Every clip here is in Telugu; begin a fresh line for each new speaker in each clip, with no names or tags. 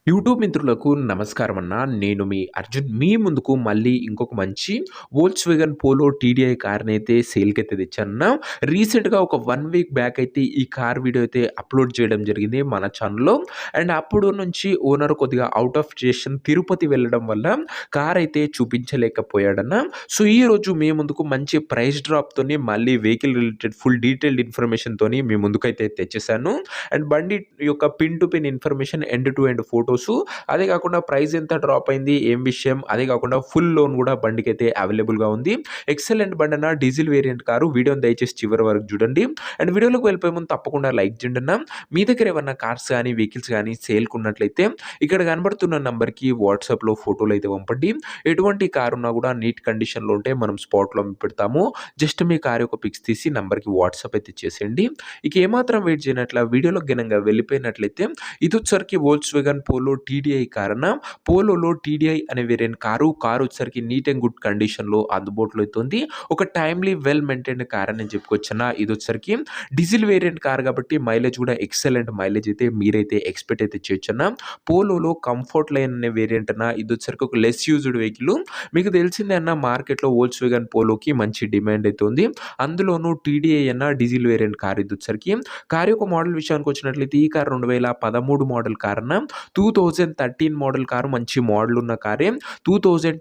యూట్యూబ్ మిత్రులకు నమస్కారం అన్న. నేను మీ అర్జున్. మీ ముందుకు మళ్ళీ ఇంకొక మంచి వోల్క్స్‌వేగన్ పోలో టీడీఐ కార్‌నైతే సేల్‌కైతే తెచ్చానన్న. రీసెంట్‌గా ఒక 1 వీక్ బ్యాక్ అయితే ఈ కార్ వీడియో అయితే అప్‌లోడ్ చేయడం జరిగింది మన ఛానెల్‌లో. అండ్ అప్పుడు నుంచి ఓనర్ కొద్దిగా ఔట్ ఆఫ్ స్టేషన్ తిరుపతి వెళ్ళడం వల్ల కార్ అయితే చూపించలేకపోయాడన్న. సో, ఈరోజు మీ ముందుకు మంచి ప్రైస్ డ్రాప్‌తోని మళ్ళీ వెహికల్ రిలేటెడ్ ఫుల్ డీటెయిల్డ్ ఇన్ఫర్మేషన్‌తోని మీ ముందుకైతే తెచ్చేసాను. అండ్ బండి యొక్క pin to pin information, end to end photos, అదే కాకుండా ప్రైస్ ఎంత డ్రాప్ అయింది, ఏం విషయం, అదే కాకుండా ఫుల్ లోన్ కూడా బండికైతే అవైలబుల్‌గా ఉంది. ఎక్సలెంట్ బండన్న, డీజిల్ వేరియంట్ కారు. వీడియోని దయచేసి చివరి వరకు చూడండి. అండ్ వీడియోలోకి వెళ్ళిపోయే ముందు తప్పకుండా లైక్ చేయండి అన్న. మీ దగ్గర ఏమన్నా కార్స్ గానీ, వెహికల్స్ గానీ సేల్‌కున్నట్లయితే ఇక్కడ కనబడుతున్న నంబర్‌కి వాట్సాప్‌లో ఫోటోలైతే పంపండి. ఎటువంటి కార్ ఉన్నా కూడా నీట్ కండిషన్‌లో ఉంటే మనం స్పాట్‌లో పెడతాము. జస్ట్ మీ కార్ యొక్క పిక్స్ తీసి నంబర్‌కి వాట్సాప్ అయితే చేసేయండి. ఇక ఏమాత్రం వెయిట్ చేయనట్ల వీడియోలోకి ఘనంగా వెళ్ళిపోయినట్లయితే ఇదొచ్చేసరికి వోల్క్స్‌వేగన్ పోలో టీడీఐ కార్ అన్న. పోలోలో టీడీఐ అనే వేరియంట్ కారు. కారు వచ్చేసరికి నీట్ అండ్ గుడ్ కండిషన్‌లో అందుబాటులో అయితే ఉంది. ఒక టైమ్లీ వెల్ మెయింటైన్డ్ కార్ అని చెప్పుకోవచ్చన్న. ఇదొచ్చేసరికి డీజిల్ వేరియంట్ కార్ కాబట్టి మైలేజ్ కూడా ఎక్సలెంట్ మైలేజ్ అయితే మీరైతే ఎక్స్‌పెక్ట్ అయితే చేయొచ్చన్న. పోలోలో కంఫర్ట్ లైన్ అనే వేరియంట్ అన్న. ఇదొచ్చేసరికి ఒక లెస్ యూజ్డ్ వెహికల్. మీకు తెలిసిందే అన్న, మార్కెట్‌లో వోల్క్స్‌వేగన్ పోలోకి మంచి డిమాండ్ అయితే ఉంది. అందులోనూ టీడీఐ అన్న డీజిల్ వేరియంట్ కార్ ఇదొచ్చేసరికి. కార్ యొక్క మోడల్ విషయానికి వచ్చినట్లయితే ఈ కార్ 2013 మోడల్ కార్ అన్న. 2013 మోడల్ కారు మంచి మోడల్ ఉన్న కారే. 2028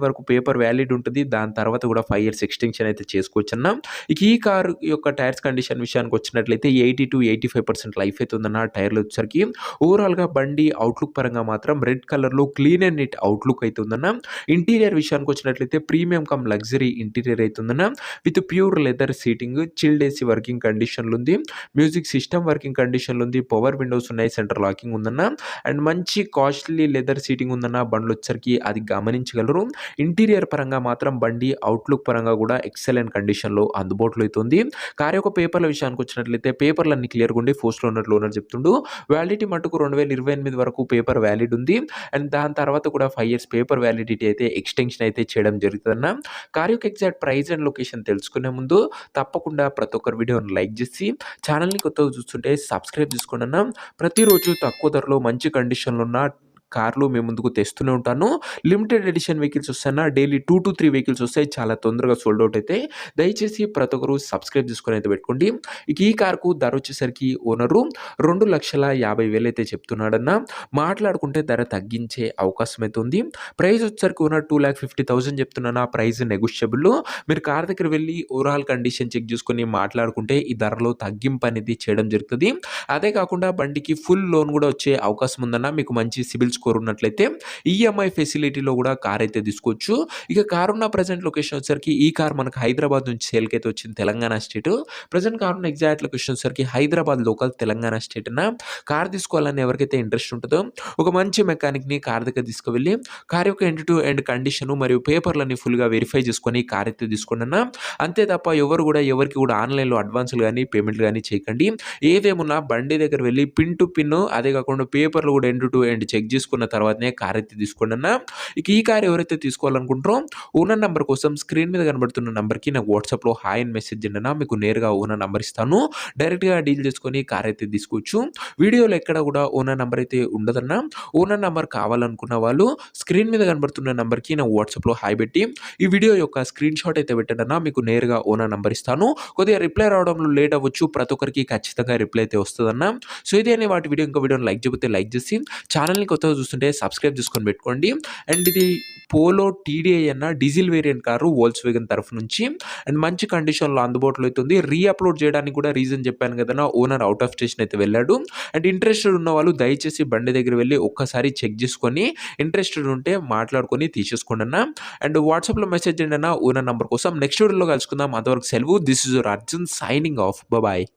వరకు పేపర్ వ్యాలిడ్ ఉంటది. దాని తర్వాత కూడా 5 ఇయర్స్ ఎక్స్‌టెన్షన్ అయితే చేసుకోవచ్చన్న. ఇక ఈ కార్ యొక్క టైర్స్ కండిషన్ విషయానికి వచ్చినట్లయితే 80-85% లైఫ్ అయితే ఉందన్న. టైర్లు వచ్చేసరికి ఓవరాల్‌గా బండి అవుట్‌లుక్ పరంగా మాత్రం రెడ్ కలర్‌లో క్లీన్ అండ్ నీట్ అవుట్‌లుక్ అయితే ఉందన్న. ఇంటీరియర్ విషయానికి వచ్చినట్లయితే ప్రీమియం కమ్ లగ్జరీ ఇంటీరియర్ అయితే ఉందన్న. With pure leather seating, chilled AC working కండిషన్‌లో ఉంది. మ్యూజిక్ సిస్టమ్ వర్కింగ్ కండిషన్‌లో ఉంది. పవర్ విండోస్ ఉన్నాయి. సెంటర్ లాకింగ్ ఉందన్న. అండ్ మంచి కాస్ట్‌లీ లెదర్ సీటింగ్ ఉందన్న. బండ్లు వచ్చేసరికి అది గమనించగలరు. ఇంటీరియర్ పరంగా మాత్రం బండి అవుట్‌లుక్ పరంగా కూడా ఎక్సలెంట్ కండిషన్‌లో అందుబాటులో అయితే ఉంది. కార్ యొక్క పేపర్ల విషయానికి వచ్చినట్లయితే పేపర్లన్నీ క్లియర్‌గా ఉండి పోస్ట్‌లో ఉన్నట్లు ఓనర్ చెప్తుండు. వ్యాలిడిటీ మటుకు 2028 వరకు పేపర్ వ్యాలిడ్ ఉంది. అండ్ దాని తర్వాత కూడా 5 ఇయర్స్ పేపర్ వ్యాలిడిటీ అయితే ఎక్స్‌టెన్షన్ అయితే చేయడం జరుగుతుందన్న. కార్ యొక్క ఎగ్జాక్ట్ ప్రైస్ అండ్ లొకేషన్ తెలుసుకునే ముందు తప్పకుండా ప్రతి ఒక్కరు వీడియోని లైక్ చేసి ఛానల్‌ని కొత్తగా చూస్తుంటే సబ్స్క్రైబ్ చేసుకోండి అన్న. ప్రతిరోజు తక్కువ ధరలో మంచి కండిషన్‌లో ఉన్న కార్లు మీ ముందుకు తెస్తూనే ఉంటాను. లిమిటెడ్ ఎడిషన్ వెహికల్స్ వస్తాయన్న. డైలీ 2-3 వెహికల్స్ వస్తాయి. చాలా తొందరగా సోల్డ్ అవుట్ అయితాయి. దయచేసి ప్రతి ఒక్కరు సబ్స్క్రైబ్ చేసుకొని అయితే పెట్టుకోండి. ఇక ఈ కార్‌కు ధర వచ్చేసరికి ఓనరు 2,50,000 అయితే చెప్తున్నాడన్న. మాట్లాడుకుంటే ధర తగ్గించే అవకాశం అయితే ఉంది. ప్రైస్ వచ్చేసరికి ఓనర్ 2,50,000 చెప్తున్నాను. ఆ ప్రైస్ నెగోషియబుల్. మీరు కార్ దగ్గర వెళ్ళి ఓవరాల్ కండిషన్ చెక్ చేసుకొని మాట్లాడుకుంటే ఈ ధరలో తగ్గింపు అనేది చేయడం జరుగుతది. అదే కాకుండా బండికి ఫుల్ లోన్ కూడా వచ్చే అవకాశం ఉందన్న. మీకు మంచి సిబిల్ స్కోర్ ఉన్నట్లయితే ఈఎంఐ ఫెసిలిటీలో కూడా కార్ అయితే తీసుకోవచ్చు. ఇక కార్ ఉన్న ప్రెజెంట్ లొకేషన్ వచ్చేసరికి ఈ కార్ మనకు హైదరాబాద్ నుంచి సేల్‌కి అయితే వచ్చింది, తెలంగాణ స్టేట్. ప్రెజెంట్ కార్ ఉన్న ఎగ్జాక్ట్ లొకేషన్ వచ్చేసరికి హైదరాబాద్ లోకల్, తెలంగాణ స్టేట్ అన్న. కార్ తీసుకోవాలని ఎవరికైతే ఇంట్రెస్ట్ ఉంటుందో ఒక మంచి మెకానిక్‌ని కార్ దగ్గర తీసుకువెళ్ళి కార్ యొక్క ఎండ్ టు ఎండ్ కండిషన్ మరియు పేపర్‌లన్నీ ఫుల్‌గా వెరిఫై చేసుకొని కార్ అయితే తీసుకోండి అన్న. అంతే తప్ప ఎవరికి కూడా ఆన్‌లైన్‌లో అడ్వాన్స్‌లు గాని, పేమెంట్‌లు గాని చేయకండి. ఏదేమున్నా బండి దగ్గర వెళ్ళి పిన్ టు పిన్, అదే కాకుండా పేపర్‌లు కూడా ఎండ్ టు ఎండ్ చెక్ చేసుకున్న తర్వాతనే కార్ అయితే తీసుకోండి అన్న. ఇక ఈ కార్ ఎవరైతే తీసుకోవాలనుకుంటారో ఓనర్ నంబర్ కోసం స్క్రీన్ మీద కనబడుతున్న నంబర్‌కి నాకు వాట్సాప్‌లో హాయ్ అని మెసేజ్ చేయండి అన్న. మీకు నేరుగా ఓనర్ నంబర్ ఇస్తాను. డైరెక్ట్‌గా డీల్ చేసుకొని కార్ అయితే తీసుకోవచ్చు. వీడియోలో ఎక్కడ కూడా ఓనర్ నంబర్ అయితే ఉండదన్న. ఓనర్ నంబర్ కావాలనుకున్న వాళ్ళు స్క్రీన్ మీద కనబడుతున్న నంబర్‌కి నాకు వాట్సాప్‌లో హాయ్ పెట్టి ఈ వీడియో యొక్క స్క్రీన్ షాట్ అయితే పెట్టండి అన్న. మీకు నేరుగా ఓనర్ నంబర్ ఇస్తాను. కొద్దిగా రిప్లై రావడంలో లేట్ అవ్వచ్చు. ప్రతి ఒక్కరికి ఖచ్చితంగా రిప్లై అయితే వస్తదన్న. సో, ఇదే అనే వాటి వీడియో. ఇంకో వీడియోని లైక్ చేయకపోతే లైక్ చేసి ఛానల్‌ని కొత్తగా చూస్తుంటే సబ్స్క్రైబ్ చేసుకొని పెట్టుకోండి. అండ్ ఇది పోలో టీడీఐ అన్న డీజిల్ వేరియంట్ కారు వోల్క్స్‌వేగన్ తరఫు నుంచి. అండ్ మంచి కండిషన్‌లో అందుబాటులో అయితే ఉంది. అప్‌లోడ్ చేయడానికి కూడా రీజన్ చెప్పాను కదన్న. ఓనర్ ఔట్ ఆఫ్ స్టేషన్ అయితే వెళ్ళాడు. అండ్ ఇంట్రెస్టెడ్ ఉన్న వాళ్ళు దయచేసి బండి దగ్గర వెళ్లి ఒక్కసారి చెక్ చేసుకొని ఇంట్రెస్టెడ్ ఉంటే మాట్లాడుకొని తీసేసుకోండి అన్న. అండ్ వాట్సాప్‌లో మెసేజ్ చేయండి అన్న ఓనర్ నంబర్ కోసం. నెక్స్ట్ వీడియోలో కలుసుకుందాం. అంతవరకు సెలవు. This is your Arjun signing off. Bye.